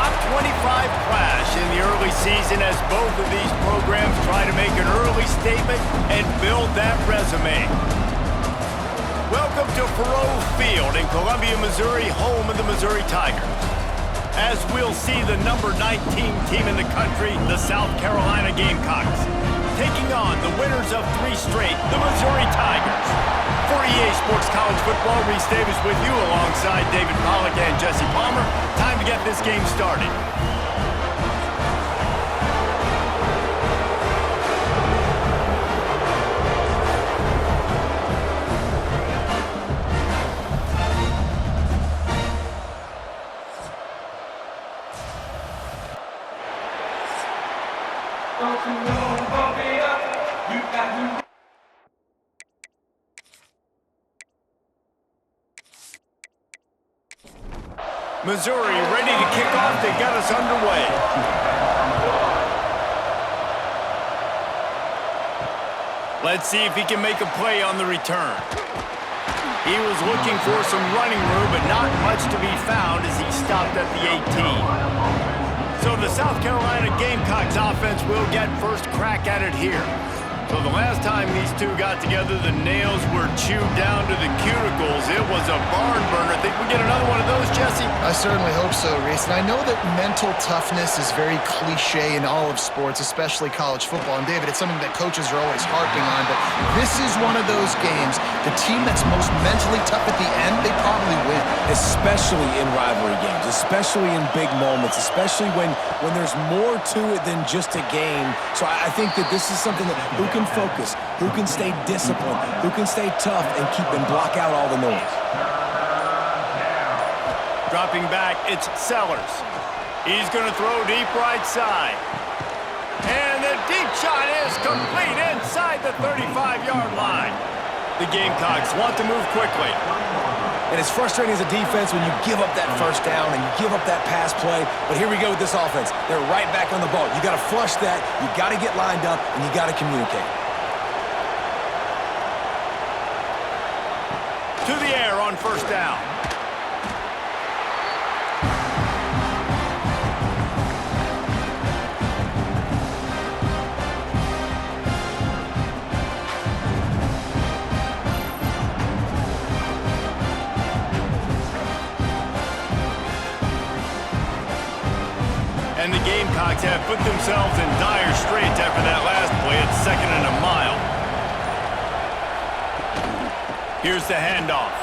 top 25 clash in the early season as both of these programs try to make an early statement and build that resume. Welcome to Faurot Field in Columbia, Missouri, home of the Missouri Tigers. As we'll see the number 19 team in the country, the South Carolina Gamecocks, taking on the winners of 3 straight, the Missouri Tigers. For EA Sports College Football, Reese Davis with you alongside David Pollack and Jesse Palmer. Time to get this game started. Missouri ready to kick off. They got us underway. Let's see if he can make a play on the return. He was looking for some running room, but not much to be found as he stopped at the 18. So the South Carolina Gamecocks offense will get first crack at it here. So the last time these two got together, the nails were chewed down to the cuticles. It was a barn burner. Think we get another one of those, Jesse? I certainly hope so, Reese. And I know that mental toughness is very cliche in all of sports, especially college football. And David, it's something that coaches are always harping on. But this is one of those games. The team that's most mentally tough at the end, they probably win. Especially in rivalry games, especially in big moments, especially when there's more to it than just a game. So I think that this is something that who can focus, who can stay disciplined, who can stay tough and block out all the noise. Dropping back, it's Sellers. He's going to throw deep right side. And the deep shot is complete inside the 35-yard line. The Gamecocks want to move quickly. And it's frustrating as a defense when you give up that first down and you give up that pass play. But here we go with this offense. They're right back on the ball. You got to flush that, you got to get lined up, and you got to communicate. To the air on first down. And the Gamecocks have put themselves in dire straits after that last play at 2nd and a mile. Here's the handoff.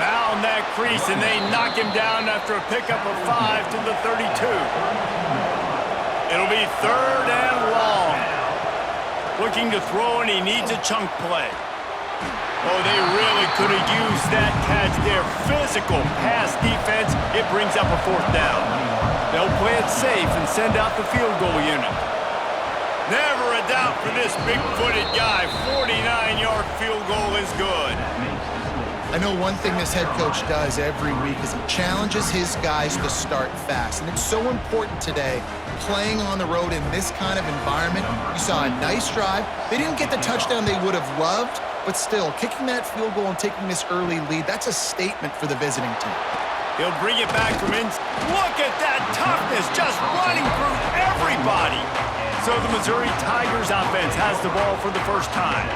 Found that crease, and they knock him down after a pickup of 5 to the 32. It'll be 3rd and long. Looking to throw, and he needs a chunk play. Oh, they really could have used that catch there. Physical pass defense. It brings up a 4th down. They'll play it safe and send out the field goal unit. Never a doubt for this big-footed guy. 49-yard field goal is good. I know one thing this head coach does every week is he challenges his guys to start fast. And it's so important today, playing on the road in this kind of environment. You saw a nice drive. They didn't get the touchdown they would have loved, but still, kicking that field goal and taking this early lead, that's a statement for the visiting team. He'll bring it back from inside. Look at that toughness, just running through everybody. So the Missouri Tigers offense has the ball for the first time.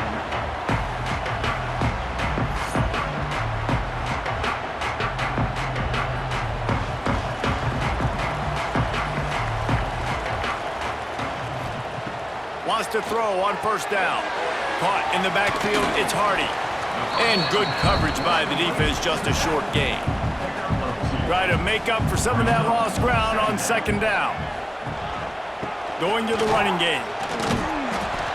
Wants to throw on first down. Caught in the backfield, it's Hardy. And good coverage by the defense, just a short gain. Try to make up for some of that lost ground on 2nd down. Going to the running game.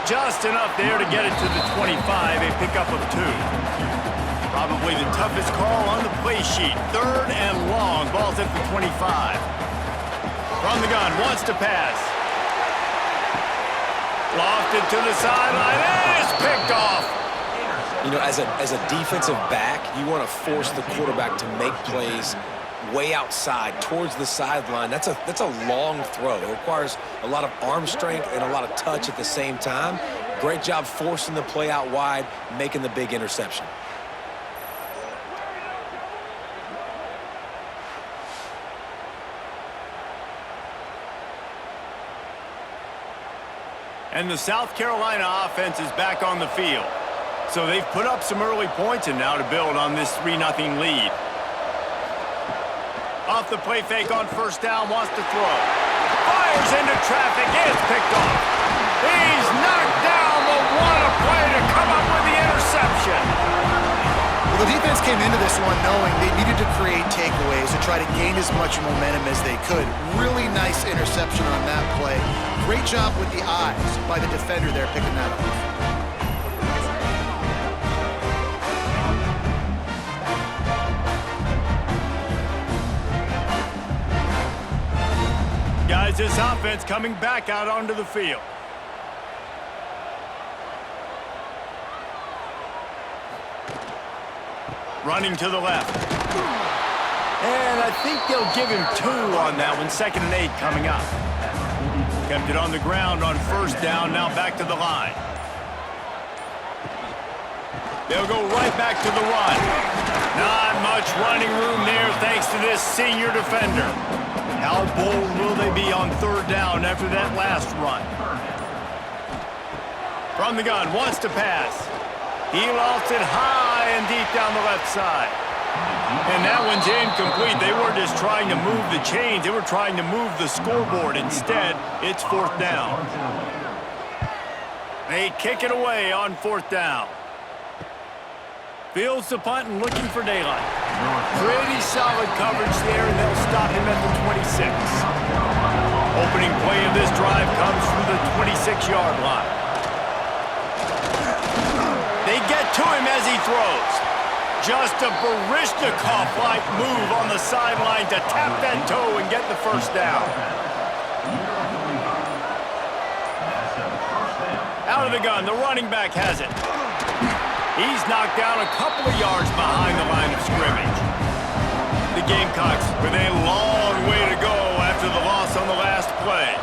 Just enough there to get it to the 25, a pickup of 2. Probably the toughest call on the play sheet. 3rd and long, ball's at the 25. From the gun, wants to pass. Lofted to the sideline, and it's picked off. You know, as a defensive back, you want to force the quarterback to make plays way outside towards the sideline. That's a long throw. It requires a lot of arm strength and a lot of touch at the same time. Great job forcing the play out wide, making the big interception. And the South Carolina offense is back on the field. So they've put up some early points and now to build on this 3-0 lead. Off the play fake on first down, wants to throw. Fires into traffic, it's picked off. He's knocked down, but what a play to come up with the interception. Well, the defense came into this one knowing they needed to create takeaways to try to gain as much momentum as they could. Really nice interception on that play. Great job with the eyes by the defender there picking that off. Guys, this offense coming back out onto the field. Running to the left. And I think they'll give him 2 on that one. 2nd and 8 coming up. Kept it on the ground on first down, now back to the line. They'll go right back to the run. Not much running room there thanks to this senior defender. How bold will they be on 3rd down after that last run? From the gun, wants to pass. He lofts it high and deep down the left side. And that one's incomplete. They weren't just trying to move the chains. They were trying to move the scoreboard. Instead, it's 4th down. They kick it away on 4th down. Fields the punt and looking for daylight. Pretty solid coverage there, and they'll stop him at the 26. Opening play of this drive comes from the 26-yard line. They get to him as he throws. Just a Baryshnikov-like move on the sideline to tap that toe and get the first down. Out of the gun, the running back has it. He's knocked down a couple of yards behind the line of scrimmage. The Gamecocks with a long way to go after the loss on the last play.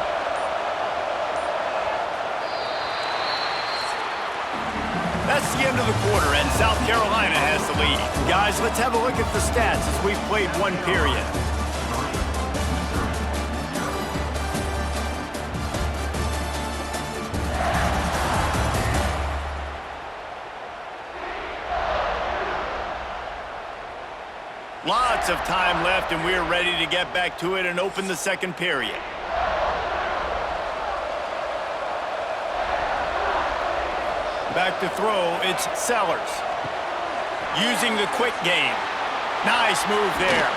That's the end of the quarter, and South Carolina has the lead. Guys, let's have a look at the stats as we've played one period. Lots of time left, and we're ready to get back to it and open the second period. Back to throw, it's Sellers. Using the quick game. Nice move there.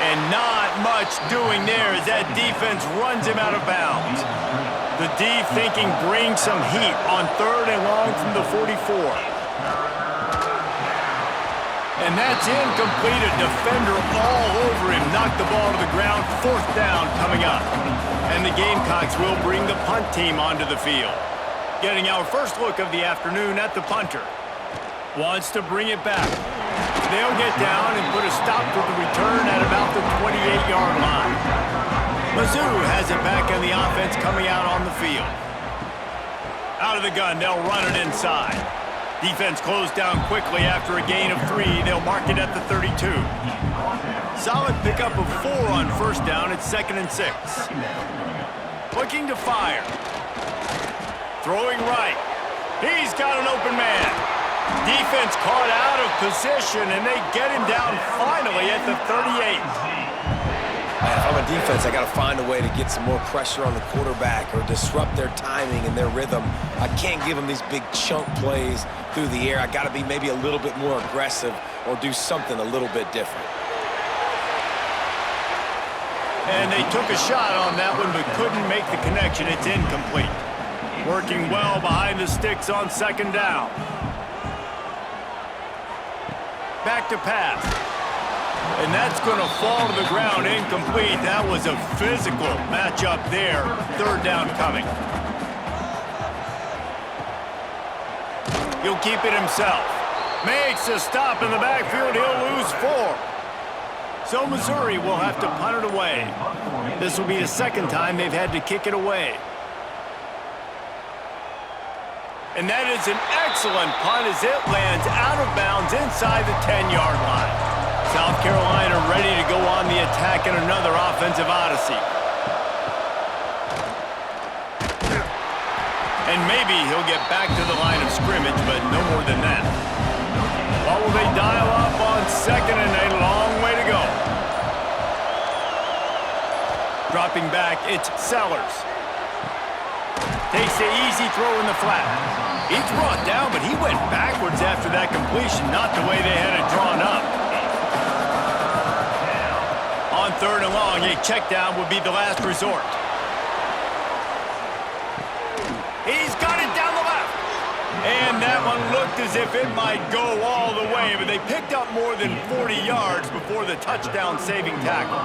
And not much doing there as that defense runs him out of bounds. The D thinking bring some heat on 3rd and long from the 44. And that's incomplete. A defender all over him. Knocked the ball to the ground. 4th down coming up. And the Gamecocks will bring the punt team onto the field. Getting our first look of the afternoon at the punter. Wants to bring it back. They'll get down and put a stop to the return at about the 28-yard line. Mizzou has it back in the offense coming out on the field. Out of the gun, they'll run it inside. Defense closed down quickly after a gain of 3. They'll mark it at the 32. Solid pickup of 4 on first down. It's 2nd and 6. Looking to fire. Throwing right. He's got an open man. Defense caught out of position, and they get him down finally at the 38. Man, if I'm a defense, I got to find a way to get some more pressure on the quarterback or disrupt their timing and their rhythm. I can't give them these big chunk plays through the air. I got to be maybe a little bit more aggressive or do something a little bit different. And they took a shot on that one but couldn't make the connection. It's incomplete. Working well behind the sticks on 2nd down. Back to pass. And that's going to fall to the ground, incomplete. That was a physical matchup there. 3rd down coming. He'll keep it himself. Makes a stop in the backfield. He'll lose 4. So Missouri will have to punt it away. This will be the 2nd time they've had to kick it away. And that is an excellent punt as it lands out of bounds inside the 10-yard line. South Carolina ready to go on the attack in another offensive odyssey. And maybe he'll get back to the line of scrimmage, but no more than that. Well, will they dial up on second and a long way to go? Dropping back, it's Sellers. Takes the easy throw in the flat. He's brought down, but he went backwards after that completion, not the way they had it drawn up. On third and long, a check down would be the last resort. He's got it down the left. And that one looked as if it might go all the way, but they picked up more than 40 yards before the touchdown-saving tackle.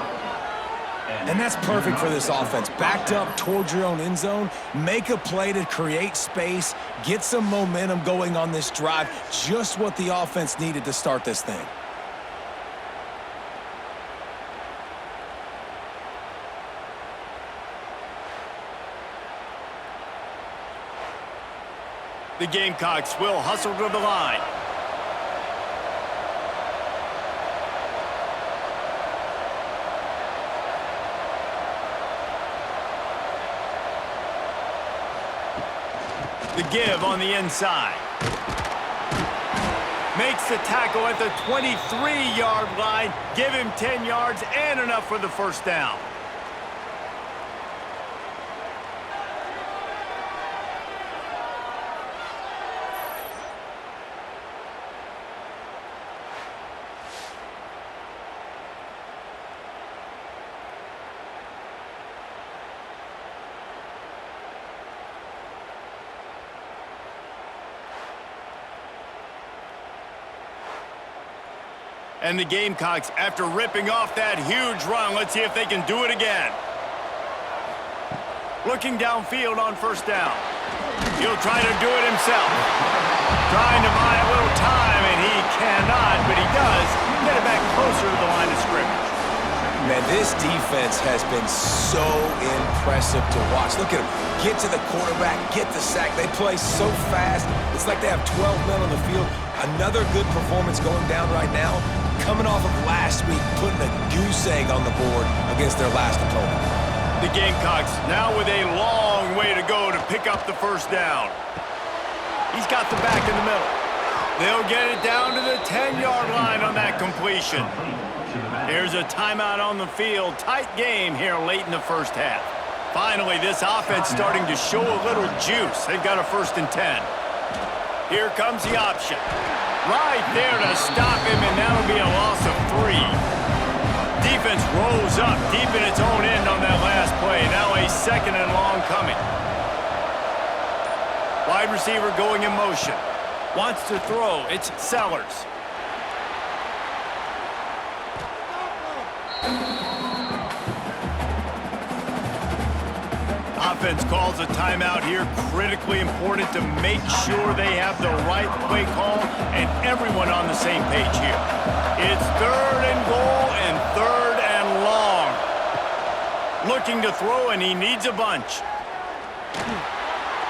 And that's perfect for this offense. Backed up towards your own end zone, make a play to create space, get some momentum going on this drive. Just what the offense needed to start this thing. The Gamecocks will hustle to the line. The give on the inside. Makes the tackle at the 23-yard line. Give him 10 yards and enough for the first down. And the Gamecocks, after ripping off that huge run, let's see if they can do it again. Looking downfield on first down. He'll try to do it himself. Trying to buy a little time, and he cannot, but he does get it back closer to the line of scrimmage. Man, this defense has been so impressive to watch. Look at them. Get to the quarterback, get the sack. They play so fast. It's like they have 12 men on the field. Another good performance going down right now. Coming off of last week, putting a goose egg on the board against their last opponent. The Gamecocks now with a long way to go to pick up the first down. He's got the back in the middle. They'll get it down to the 10-yard line on that completion. There's a timeout on the field. Tight game here late in the first half. Finally, this offense starting to show a little juice. They've got a 1st and 10. Here comes the option. Right there to stop him, and that'll be a loss of 3. Defense rolls up deep in its own end on that last play. Now a 2nd and long coming. Wide receiver going in motion. Wants to throw. It's Sellers. Offense calls a timeout here. Critically important to make sure they have the right play call and everyone on the same page here. It's 3rd and goal and 3rd and long. Looking to throw, and he needs a bunch.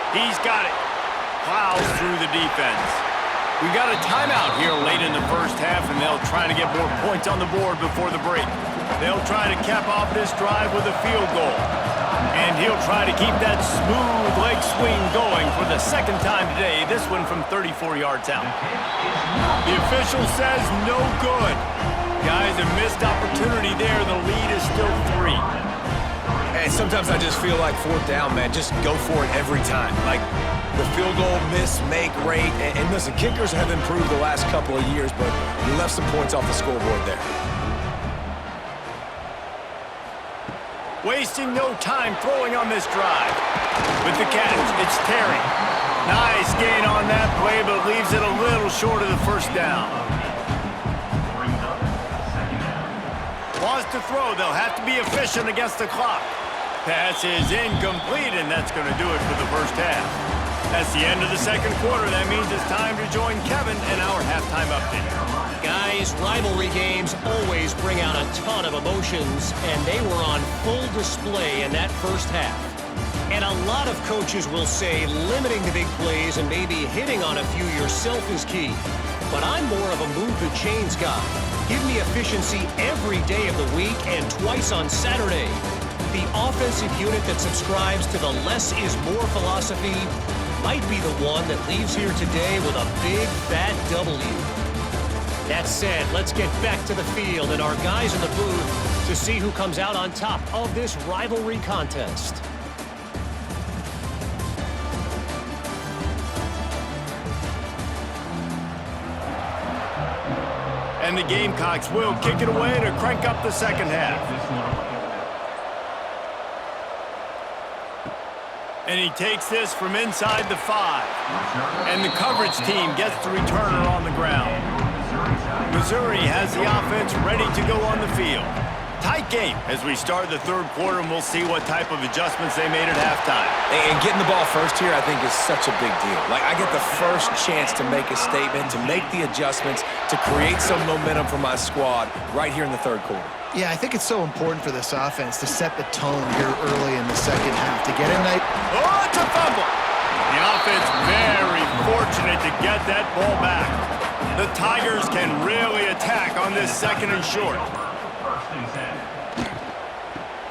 He's got it. Plows through the defense. We've got a timeout here late in the first half, and they'll try to get more points on the board before the break. They'll try to cap off this drive with a field goal. And he'll try to keep that smooth leg swing going for the 2nd time today, this one from 34 yards out. The official says no good. Guys, a missed opportunity there. The lead is still 3. And sometimes I just feel like 4th down, man. Just go for it every time. Like the field goal miss-make rate. And listen, kickers have improved the last couple of years, but we left some points off the scoreboard there. Wasting no time throwing on this drive. With the catch, it's Terry. Nice gain on that play, but leaves it a little short of the first down. Wants to throw. They'll have to be efficient against the clock. Pass is incomplete, and that's going to do it for the first half. That's the end of the 2nd quarter. That means it's time to join Kevin in our halftime update. Guys, rivalry games always bring out a ton of emotions, and they were on full display in that first half. And a lot of coaches will say limiting the big plays and maybe hitting on a few yourself is key. But I'm more of a move the chains guy. Give me efficiency every day of the week and twice on Saturday. The offensive unit that subscribes to the less is more philosophy, might be the one that leaves here today with a big, fat W. That said, let's get back to the field and our guys in the booth to see who comes out on top of this rivalry contest. And the Gamecocks will kick it away to crank up the second half. And he takes this from inside the 5. And the coverage team gets the returner on the ground. Missouri has the offense ready to go on the field. Tight game as we start the third quarter, and we'll see what type of adjustments they made at halftime. And getting the ball first here, I think, is such a big deal. Like, I get the first chance to make a statement, to make the adjustments, to create some momentum for my squad right here in the third quarter. Yeah, I think it's so important for this offense to set the tone here early in the second half. To get a night. Oh, it's a fumble. The offense very fortunate to get that ball back. The Tigers can really attack on this second and short.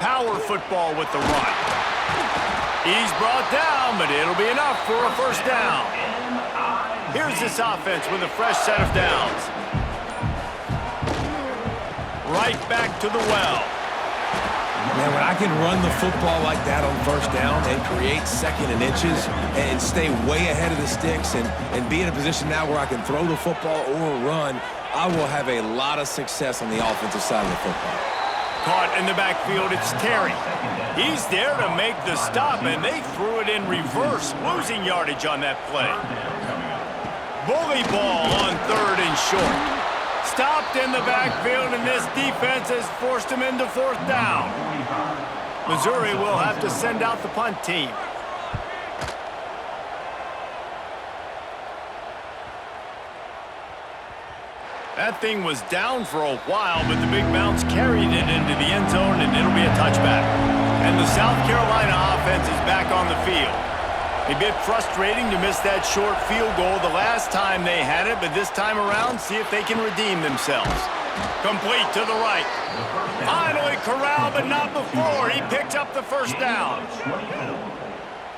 Power football with the run. He's brought down, but it'll be enough for a first down. Here's this offense with a fresh set of downs. Right back to the well. Man, when I can run the football like that on first down and create second and inches and stay way ahead of the sticks and be in a position now where I can throw the football or run, I will have a lot of success on the offensive side of the football. Caught in the backfield, it's Terry. He's there to make the stop, and they threw it in reverse, losing yardage on that play. Bully ball on third and short. Stopped in the backfield, and this defense has forced him into fourth down. Missouri will have to send out the punt team. That thing was down for a while, but the big bounce carried it into the end zone, and it'll be a touchback. And the South Carolina offense is back on the field. A bit frustrating to miss that short field goal the last time they had it, but this time around, see if they can redeem themselves. Complete to the right. Finally corralled, but not before. He picks up the first down.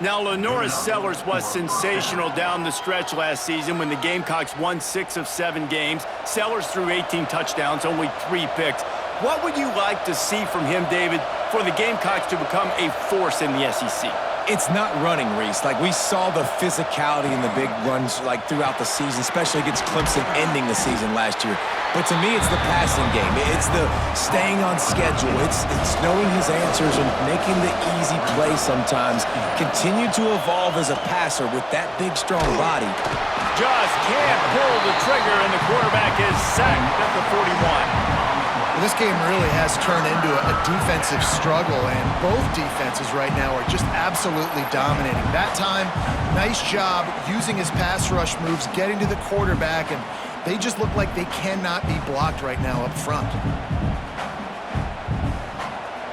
Now, Lenoris Sellers was sensational down the stretch last season when the Gamecocks won 6 of 7 games. Sellers threw 18 touchdowns, only 3 picks. What would you like to see from him, David, for the Gamecocks to become a force in the SEC? It's not running, Reese. Like, we saw the physicality in the big runs, like, throughout the season, especially against Clemson ending the season last year. But to me, it's the passing game. It's the staying on schedule. It's knowing his answers and making the easy play sometimes. Continue to evolve as a passer with that big, strong body. Just can't pull the trigger, and the quarterback is sacked at the 41. This game really has turned into a defensive struggle, and both defenses right now are just absolutely dominating. That time, nice job using his pass rush moves, getting to the quarterback, and they just look like they cannot be blocked right now up front.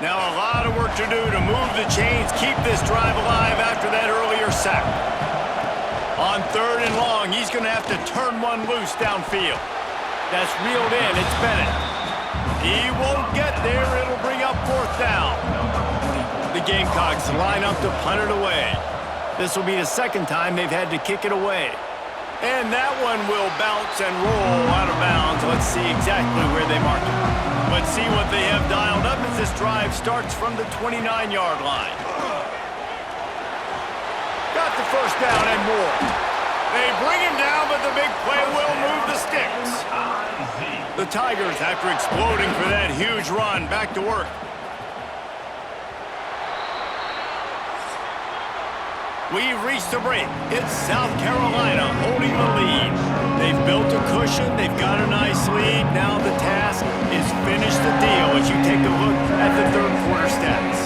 Now a lot of work to do to move the chains, keep this drive alive after that earlier sack. On third and long, he's going to have to turn one loose downfield. That's reeled in. It's Bennett. He won't get there. It'll bring up fourth down. The Gamecocks line up to punt it away. This will be the second time they've had to kick it away. And that one will bounce and roll out of bounds. Let's see exactly where they mark it. Let's see what they have dialed up as this drive starts from the 29-yard line. Got the first down and more. They bring him down, but the big play will move the sticks. The Tigers, after exploding for that huge run, back to work. We've reached the break. It's South Carolina holding the lead. They've built a cushion. They've got a nice lead. Now the task is finish the deal as you take a look at the third quarter stats.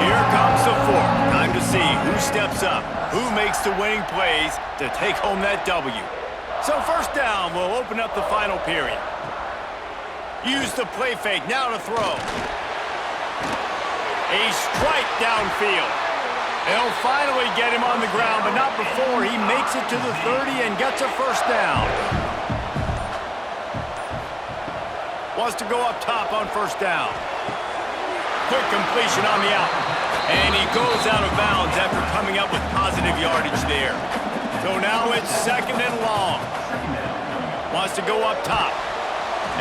Here comes the fourth. Time to see who steps up, who makes the winning plays to take home that W. So first down will open up the final period. Use the play fake, now to throw. A strike downfield. They'll finally get him on the ground, but not before he makes it to the 30 and gets a first down. Wants to go up top on first down. quick completion on the out. And he goes out of bounds after coming up with positive yardage there. So now it's 2nd and long. Wants to go up top.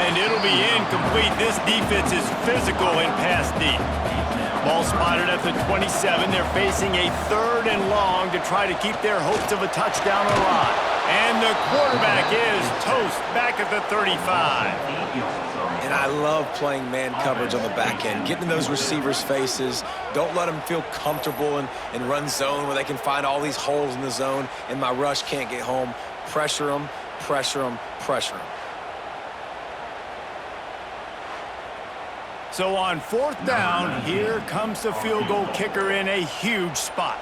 And it'll be incomplete. This defense is physical in pass deep. Ball spotted at the 27. They're facing a 3rd and long to try to keep their hopes of a touchdown alive. And the quarterback is toast back at the 35. And I love playing man coverage on the back end, getting in those receivers' faces. Don't let them feel comfortable and run zone where they can find all these holes in the zone and my rush can't get home. Pressure them, pressure them, pressure them. So on 4th down, here comes the field goal kicker in a huge spot.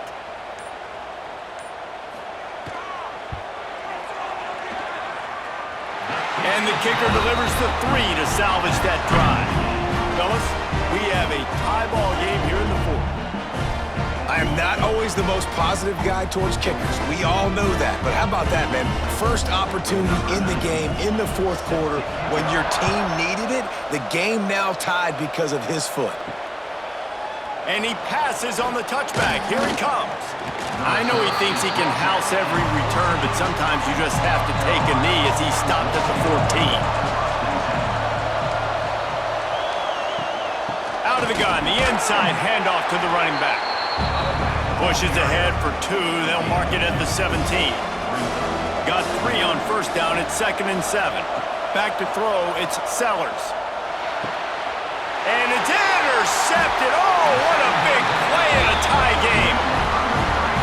And the kicker delivers the 3 to salvage that drive. Fellas, we have a tie ball game here in the 4th. I am not always the most positive guy towards kickers. We all know that. But how about that, man? First opportunity in the game, in the 4th quarter, when your team needed it, the game now tied because of his foot. And he passes on the touchback. Here he comes. I know he thinks he can house every return, but sometimes you just have to take a knee as he stopped at the 14. Out of the gun, the inside handoff to the running back. Pushes ahead for 2. They'll mark it at the 17. Got 3 on 1st down. It's 2nd and 7. Back to throw. It's Sellers. And it's intercepted. Oh, what a big play in a tie game.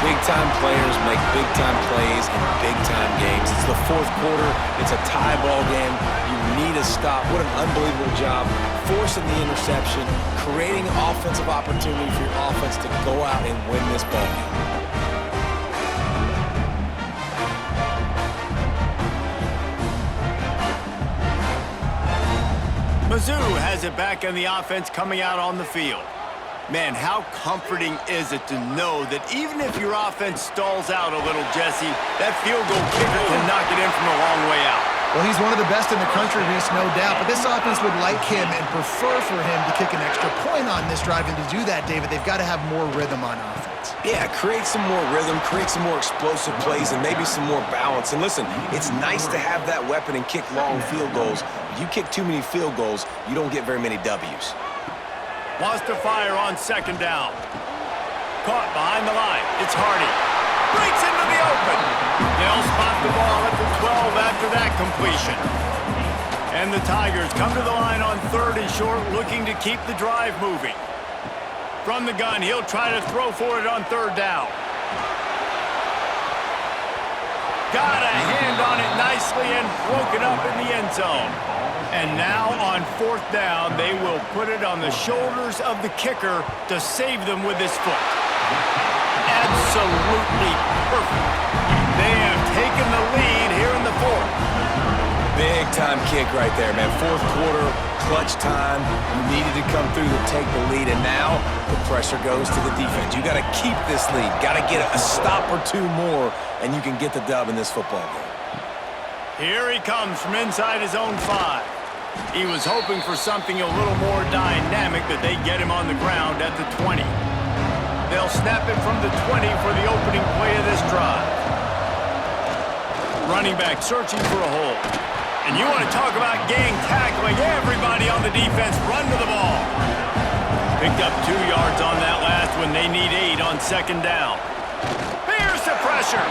Big-time players make big-time plays in big-time games. It's the 4th quarter. It's a tie ball game. You need a stop. What an unbelievable job. Forcing the interception, creating offensive opportunity for your offense to go out and win this ball game. Mizzou has it back in the offense coming out on the field. Man, how comforting is it to know that even if your offense stalls out a little, Jesse, that field goal kicker can knock it in from a long way out. Well, he's one of the best in the country, Reese, no doubt. But this offense would like him and prefer for him to kick an extra point on this drive. And to do that, David, they've got to have more rhythm on offense. Yeah, create some more rhythm, create some more explosive plays, and maybe some more balance. And listen, it's nice to have that weapon and kick long field goals. If you kick too many field goals, you don't get very many W's. Wants to fire on 2nd down. Caught behind the line. It's Hardy. Breaks into the open. They'll spot the ball at the 12 after that completion. And the Tigers come to the line on 3rd and short, looking to keep the drive moving. From the gun, he'll try to throw for it on 3rd down. Got a hand on it nicely and broke it up in the end zone. And now on 4th down, they will put it on the shoulders of the kicker to save them with his foot. Absolutely perfect. They have taken the lead here in the 4th. Big time kick right there, man. 4th quarter, clutch time. You needed to come through to take the lead, and now the pressure goes to the defense. You got to keep this lead. Got to get a stop or 2 more, and you can get the dub in this football game. Here he comes from inside his own 5. He was hoping for something a little more dynamic, but they get him on the ground at the 20. They'll snap it from the 20 for the opening play of this drive. Running back searching for a hole. And you want to talk about gang tackling. Everybody on the defense run to the ball. Picked up 2 yards on that last one. They need 8 on 2nd down. Here's the pressure.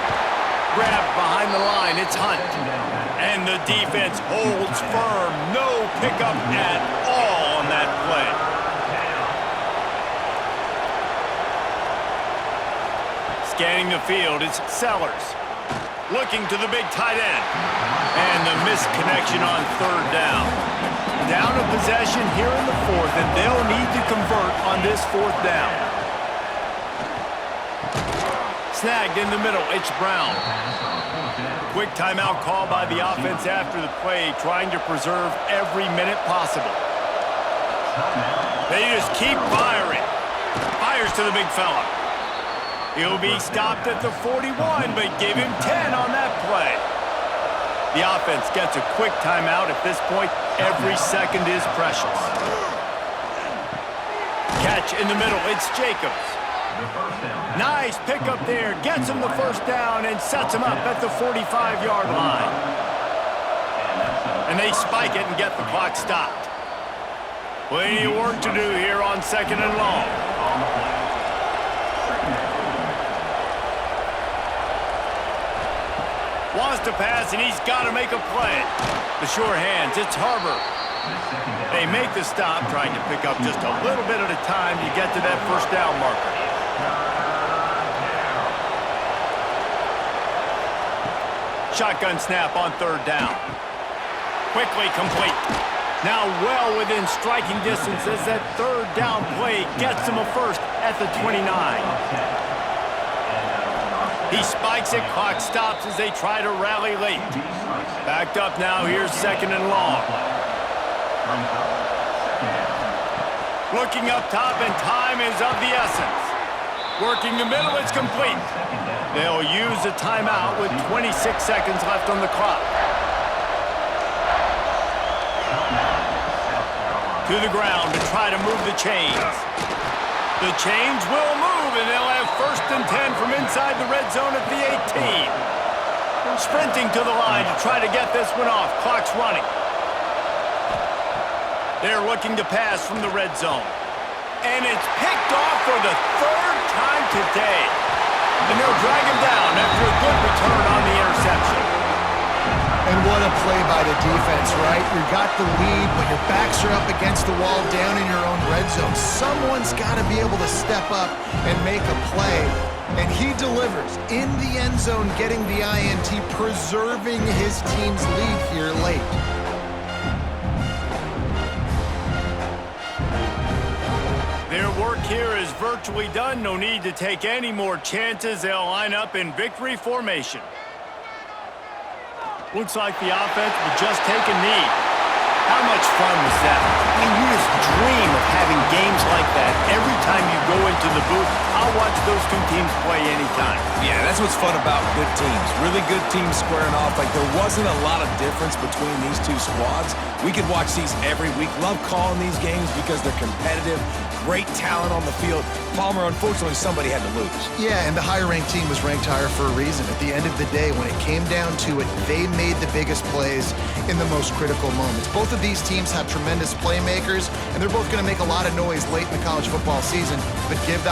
Grabbed behind the line. It's Hunt. And the defense holds firm. No pickup at all on that play. Scanning the field, it's Sellers. Looking to the big tight end. And the misconnection on 3rd down. Down a possession here in the 4th, and they'll need to convert on this 4th down. Snagged in the middle, it's Brown. Quick timeout call by the offense after the play, trying to preserve every minute possible. They just keep firing. Fires to the big fella. He'll be stopped at the 41, but give him 10 on that play. The offense gets a quick timeout. At this point, every second is precious. Catch in the middle. It's Jacobs. Nice pickup there. Gets him the first down and sets him up at the 45-yard line. And they spike it and get the clock stopped. Plenty of work to do here on 2nd and long. Wants to pass, and he's got to make a play. The sure hands, it's Harbor. They make the stop, trying to pick up just a little bit at a time to get to that first down marker. Shotgun snap on 3rd down. Quickly complete. Now well within striking distance as that 3rd down play gets him a first at the 29. He spikes it, clock stops as they try to rally late. Backed up now, here's 2nd and long. Looking up top, and time is of the essence. Working the middle, it's complete. They'll use a timeout with 26 seconds left on the clock. To the ground to try to move the chains. The chains will move, and they'll have 1st and 10 from inside the red zone at the 18. Sprinting to the line to try to get this one off. Clock's running. They're looking to pass from the red zone. And it's picked off for the 3rd time today. And they'll drag him down after a good return on the interception. And what a play by the defense, right? You got the lead, but your backs are up against the wall down in your own red zone. Someone's got to be able to step up and make a play. And he delivers in the end zone, getting the INT, preserving his team's lead here late. Their work here is virtually done. No need to take any more chances. They'll line up in victory formation. Looks like the offense will just take a knee. How much fun was that? I mean, you just dream of having games like that every time you go into the booth. I'll watch those two teams play anytime. Yeah, that's what's fun about good teams. Really good teams squaring off. Like, there wasn't a lot of difference between these two squads. We could watch these every week. Love calling these games because they're competitive. Great talent on the field. Palmer, unfortunately, somebody had to lose. Yeah, and the higher-ranked team was ranked higher for a reason. At the end of the day, when it came down to it, they made the biggest plays in the most critical moments. Both of these teams have tremendous playmakers, and they're both going to make a lot of noise late in the college football season, but give the